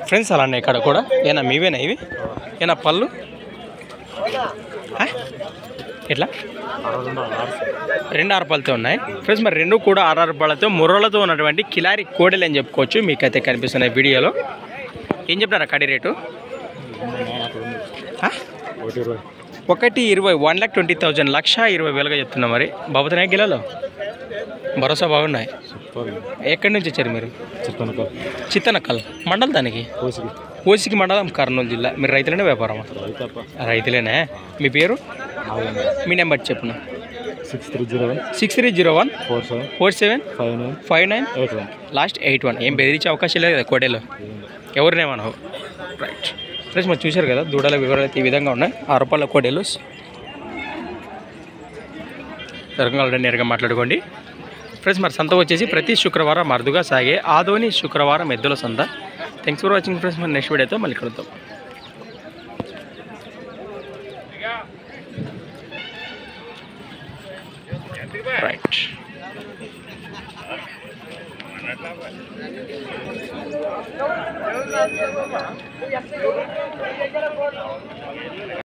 Friends అలానే ఇక్కడ కూడా ఏనా మీవేనా ఇవి ఏనా పళ్ళు ఎట్లా 2 పళ్ళతో ఉన్నాయి ఫ్రెండ్స్. మరి 2 కూడా 6 పళ్ళతో ముర్రలతో ఉన్నటువంటి కిలారి కోడెలు అని చెప్పుకోవచ్చు. మీకైతే కనిపిస్తున్నాయి వీడియోలో. ఏం చెప్తారా కడి రేటు? 1,20,000 1,20,000 1,20,000గా చెప్తున్నా. మరి బాబుతున్నాయి గిలాలో భరోసా బాగున్నాయి. ఎక్కడి నుంచి వచ్చారు మీరు? చిత్తనక్కల్ మండలం దానికి కోసికి మండలం కర్నూలు జిల్లా. మీరు రైతులేనే వ్యాపారమా? రైతులేనే. మీ పేరు మీ నెంబర్ చెప్పున. 6301 4759 లాస్ట్ 81. ఏం బెదిరించే అవకాశం లేదు కదా కోడేలో, ఎవరినేమనవు. రైట్ ఫ్రెండ్స్, మరి చూశారు కదా దూడల వివరాలు అయితే ఈ విధంగా ఉన్నాయి. 6 రూపాయల కోడేలు దొరకగలరని నేరుగా మాట్లాడుకోండి ఫ్రెండ్స్. మరి సంత వచ్చేసి ప్రతి శుక్రవారం అరుదుగా సాగే ఆదోని శుక్రవారం ఎద్దుల సంత. Thanks for watching friends. మరి నెక్స్ట్ వీడియోతో మళ్ళీ కలుద్దాం. రైట్